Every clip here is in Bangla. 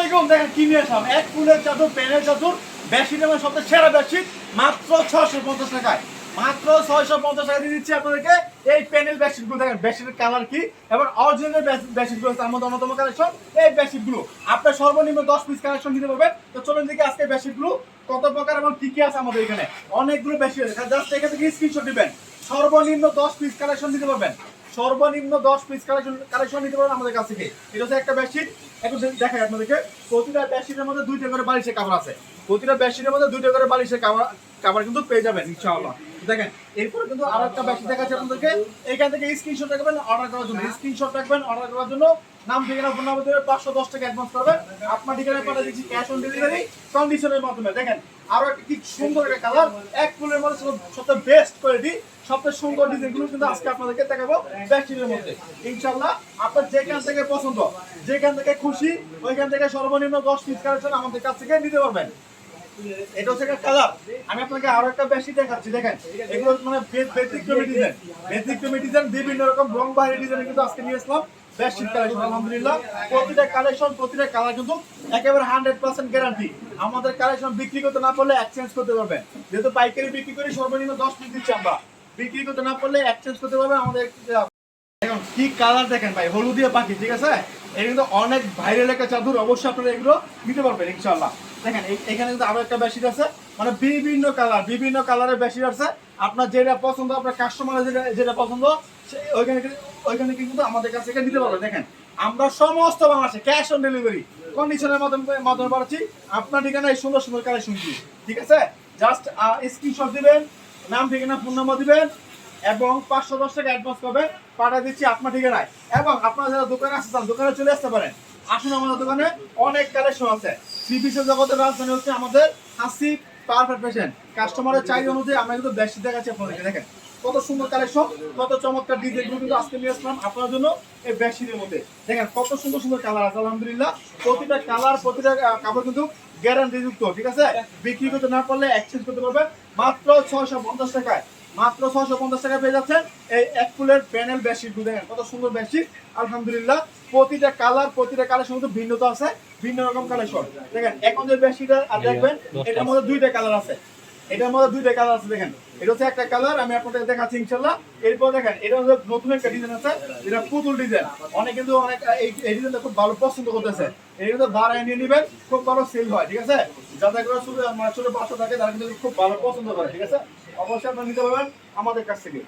আলাইকুম। দেখেন কি নিয়ে আসলাম, এক ফুলের চাদর, প্যানেল চাদর, বেডশিটের মধ্যে সবচেয়ে সেরা বেডশিট মাত্র 650 টাকায়। মাত্র 650 টাকা দিয়ে দিচ্ছি আপনাদেরকে এই প্যানেল বেডশিটগুলো। দেখেন বেডশিটের কালার কি এবং অরিজিনাল বেডশিটগুলো, তার মধ্যে অন্যতম কালেকশন এই বেডশিটগুলো। আপনার সর্বনিম্ন 10 পিস কালেকশন দিতে পারবেন। তো চলুন দেখি আজকে বেডশিটগুলো কত প্রকার এবং কি কি আছে আমাদের এখানে। অনেকগুলো বেডশিট আছে, জাস্ট এখান থেকে স্ক্রিনশট দিবেন। সর্বনিম্ন 10 পিস কালেকশন দিতে পারবেন, সর্বনিম্ন 10 পিস কালেকশন নিতে পারবেন আমাদের কাছ থেকে। এটা হচ্ছে একটা বেডশিট, একটু দেখাই আপনাদেরকে। প্রতিটা বেডশিটের মধ্যে 2টা করে বালিশের কভার আছে, প্রতিটা বেডশিটের মধ্যে 2টা করে বালিশের কভার কিন্তু পেয়ে যাবেন ইনশাআল্লাহ। দেখেন এরপরে কিন্তু আরো একটা বেডশিট দেখাচ্ছি আপনাদেরকে। এখান থেকে স্ক্রিনশট রাখবেন অর্ডার করার জন্য, স্ক্রিনশট রাখবেন অর্ডার করার জন্য। নাম ঠিকানা ফোন নাম্বার দেবেন, 510 টাকা অ্যাডভান্স করবেন। আপনার ঠিকানায় পাঠিয়ে দিচ্ছি ক্যাশ অন ডেলিভারি কন্ডিশনের মাধ্যমে। দেখেন আরো কি সুন্দর একটা কালার, এক ফুলের মধ্যে সবচেয়ে বেস্ট কোয়ালিটি, সবচেয়ে সুন্দর ডিজাইনগুলো কিন্তু আজকে আপনাদেরকে দেখাবো বেডশিটের মধ্যে ইনশাআল্লাহ। আপনার যেখান থেকে পছন্দ, যেখান থেকে খুশি, ওইখান থেকে সর্বনিম্ন 10 পিস কালেকশন আমাদের কাছ থেকে নিতে পারবেন। এটা হচ্ছে একটা কালার। আমি আপনাকে আরো একটা বেশি দেখাচ্ছি। দেখেন এগুলো মানে ব্যতিক্রমী ডিজাইন, ব্যতিক্রমী ডিজাইন, বিভিন্ন রকম রং বাহারি ডিজাইন কিন্তু আজকে নিয়ে আসলাম বেডশিট কালেকশন। আলহামদুলিল্লাহ প্রতিটা কালেকশন, প্রতিটা কালার কিন্তু একেবারে 100% গ্যারান্টি। আমাদের কালেকশন বিক্রি করতে না পারলে এক্সচেঞ্জ করতে পারবেন, যেহেতু পাইকারি বিক্রি করি সর্বনিম্ন 10 পিস দিচ্ছি আমরা। বিক্রি করতে না পারলে এক্সচেঞ্জ করতে পারবেন আমাদের। এখন কি কালার দেখেন ভাই, হলুদিয়া পাখি, ঠিক আছে? এটা কিন্তু অনেক ভাইরাল একটা চাদর, অবশ্যই আপনারা এগুলো নিতে পারবেন ইনশাআল্লাহ। দেখেন এখানে কিন্তু আরো একটা বেডশিট আছে, মানে বিভিন্ন কালার, বিভিন্ন কালারের বেডশিট আছে। আপনার যেটা পছন্দ, আপনার কাস্টমারের যেটা পছন্দ, ওইখানে কিন্তু আমাদের কাছ থেকে নিতে পারবেন। দেখেন আমরা সমস্ত বাংলাদেশে ক্যাশ অন ডেলিভারি কন্ডিশনের মাধ্যমে পাচ্ছি আপনার ঠিকানায় সুন্দর সুন্দর কালেকশন, ঠিক আছে? জাস্ট স্ক্রিনশট দিবেন, নাম ঠিকানা ফোন নাম্বার দিবেন এবং 510 টাকা অ্যাডভান্স করবেন, পাঠিয়ে দিচ্ছি আপনার ঠিকানায়। এবং আপনারা যারা দোকানে আসতে, দোকানে চলে আসতে পারেন। আসুন আমাদের দোকানে অনেক কালেকশন আছে। থ্রি পিসের জগতের রাজধানী হচ্ছে আমাদের হাসিব পারফেক্ট ফ্যাশন। কাস্টমারের চাহিদা অনুযায়ী আমরা কিন্তু বেশি দেখাচ্ছি আপনাদেরকে। দেখেন কত সুন্দর কালেকশন, কত চমৎকার ডিজাইনগুলো কিন্তু আজকে নিয়ে আসলাম আপনার জন্য এই বেডশিটের মধ্যে। দেখেন কত সুন্দর সুন্দর কালার আছে আলহামদুলিল্লাহ। প্রতিটা কালার, প্রতিটা কাপড় কিন্তু গ্যারান্টি যুক্ত, ঠিক আছে? বিক্রি করতে না পারলে এক্সচেঞ্জ করতে পারবেন মাত্র 650 টাকায়। মাত্র 650 টাকা পেয়ে যাচ্ছেন এই এক ফুলের প্যানেল বেডশিট। দেখেন কত সুন্দর বেডশিট আলহামদুলিল্লাহ। প্রতিটা কালার, প্রতিটা কালেকশন কিন্তু ভিন্নতা আছে, ভিন্ন রকম কালেকশন। দেখেন এখন যে বেডশিটটা দেখবেন, এটার মধ্যে 2টা কালার আছে, এটার মধ্যে 2টা কালার আছে। দেখেন এটা হচ্ছে একটা কালার, আমি আপনাদের দেখাচ্ছি ইনশাআল্লাহ। এরপর দেখেন এটা হচ্ছে নতুন একটা ডিজাইন আছে, এটা পুতুল ডিজাইন। অনেক কিন্তু অনেক এই ডিজাইনটা খুব ভালো পছন্দ করতেছে। এই কিন্তু বাড়ায় নিয়ে নেবেন, খুব ভালো সেল হয়, ঠিক আছে? যাদের করে ছোট বাচ্চা থাকে তারা কিন্তু খুব ভালো পছন্দ করে, ঠিক আছে? অবশ্যই আপনারা নিতে পারবেন আমাদের কাছ থেকে।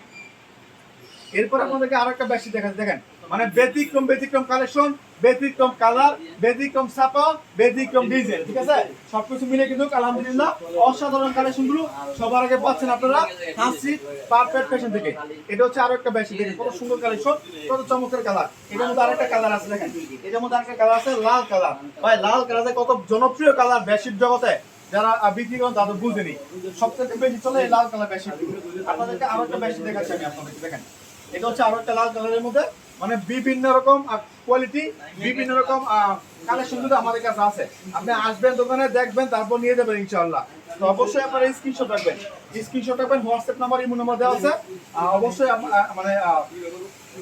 এরপর আপনাদেরকে আরো একটা বেডশিট দেখাচ্ছি। দেখেন মানে ব্যতিক্রম ব্যতিক্রম কালেকশন, ব্যতিক্রম কালার, ব্যতিক্রম ছাপা, ব্যতিক্রম ডিজাইন, ঠিক আছে? সবকিছু মিলে কিন্তু আলহামদুলিল্লাহ অসাধারণ কালেকশন গুলো সবার আগে পাচ্ছেন আপনারা হাসিব পারফেক্ট ফ্যাশন থেকে। এটা হচ্ছে আরো একটা বেডশিট। দেখেন কত সুন্দর কালেকশন, কত চমৎকার কালার। এটার মধ্যে আরেকটা কালার আছে, দেখেন এটার মধ্যে আরেকটা কালার আছে লাল কালার। ভাই লাল কালার কত জনপ্রিয় কালার বেডশিট জগতে, যারা বিক্রি করেন তাদের বুঝেনি। সবথেকে বেশি চলে এই লাল কালার বেডশিট। আপনাদেরকে আরো একটা বেডশিট দেখাচ্ছি আমি আপনাদেরকে। দেখেন এটা হচ্ছে আরো একটা লাল কালারের মধ্যে, মানে বিভিন্ন রকম কোয়ালিটি, বিভিন্ন রকম কালেকশন কিন্তু আমাদের কাছে আছে। আপনি আসবেন দোকানে, দেখবেন, তারপর নিয়ে যাবেন ইনশাআল্লাহ। তো অবশ্যই আপনারা স্ক্রিনশট রাখবেন, স্ক্রিনশট রাখবেন। হোয়াটসঅ্যাপ নাম্বার, ইমো নাম্বার দেওয়া আছে, অবশ্যই মানে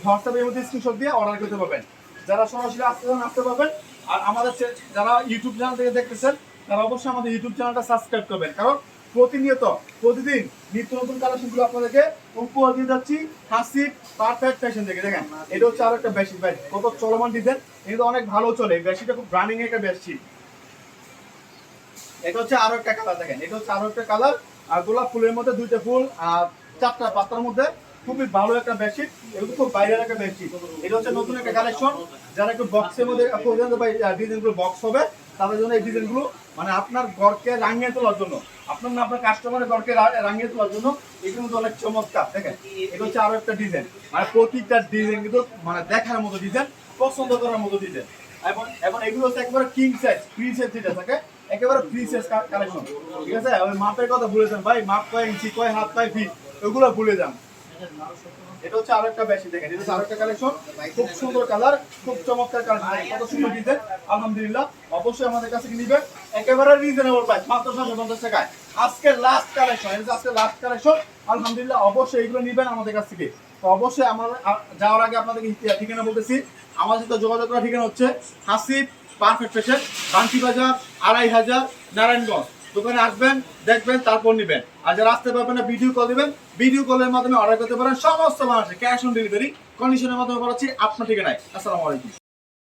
হোয়াটসঅ্যাপের মধ্যে স্ক্রিনশট দিয়ে অর্ডার করতে পারবেন। যারা সরাসরি আসতে পারবেন। আর আমাদের যারা ইউটিউব চ্যানেল থেকে দেখতেছেন তারা অবশ্যই আমাদের ইউটিউব চ্যানেলটা সাবস্ক্রাইব করবেন, কারণ প্রতিনিয়ত প্রতিদিন নিত্য নতুন কালেকশনগুলো আপনাদেরকে উপহার দিয়ে যাচ্ছি হাসিব পারফেক্ট ফ্যাশন থেকে। দেখেন এটা হচ্ছে আরো একটা বেডশিট, ভাই কত চলমান ডিজাইন, এটা অনেক ভালো চলে। বেডশিটটা খুব রানিং একটা বেডশিট। এটা হচ্ছে আরো একটা কালার। দেখেন এটা হচ্ছে আরো একটা কালার, আর গোলাপ ফুলের মধ্যে 2টা ফুল আর 4টা পাতার মধ্যে খুবই ভালো একটা বেডশিট। এগুলো খুব বাইরের একটা বেডশিট। এটা হচ্ছে নতুন একটা কালেকশন। যারা একটু বক্সের মধ্যে ডিজাইনগুলো বক্স হবে তাদের জন্য এই ডিজাইনগুলো, মানে আপনার ঘরকে রাঙিয়ে তোলার জন্য, আপনার না আপনার কাস্টমারের ঘরকে রাঙিয়ে তোলার জন্য এগুলো কিন্তু অনেক চমৎকার। দেখেন এটা হচ্ছে আরো একটা ডিজাইন, মানে প্রতিটা ডিজাইন কিন্তু মানে দেখার মতো ডিজাইন, পছন্দ করার মতো ডিজাইন। এবং এগুলো হচ্ছে একেবারে কিং সাইজ, ফ্রি সাইজ যেটা থাকে, একেবারে ফ্রি সাইজ কালেকশন, ঠিক আছে? ওই মাপের কথা ভুলে যান ভাই, মাপ কয় ইঞ্চি, কয় হাত, কয় ফিট, ওগুলো ভুলে যান। এটা হচ্ছে আরো একটা বেশি। দেখেন এটা হচ্ছে আরো একটা কালেকশন, খুব সুন্দর কালার, খুব চমৎকার কালেকশন, কত সুন্দর ডিজাইন আলহামদুলিল্লাহ। অবশ্যই আমাদের কাছে নিবেন একেবারে রিজনেবল প্রাইস, মাত্র 650 টাকায়। আজকে লাস্ট কালেকশন, এটা আজকে লাস্ট কালেকশন আলহামদুলিল্লাহ। অবশ্যই এগুলো নিবেন আমাদের কাছ থেকে। তো অবশ্যই আমাদের যাওয়ার আগে আপনাদেরকে ঠিকানা বলতেছি। আমাদের সাথে যোগাযোগ করার ঠিকানা হচ্ছে হাসিব পারফেক্ট পেশেন্ট, বান্টি বাজার 2500 নারায়ণগঞ্জ। দোকানে আসবেন, দেখবেন, তারপর নেবেন। আর যারা আসতে পারবেন না, ভিডিও কল দিবেন, ভিডিও কলের মাধ্যমে অর্ডার করতে পারেন। সমস্ত বাংলাদেশে ক্যাশ অন ডেলিভারি কন্ডিশনের মাধ্যমে বলাচ্ছি আপনার ঠিকানায়। আসসালামু আলাইকুম।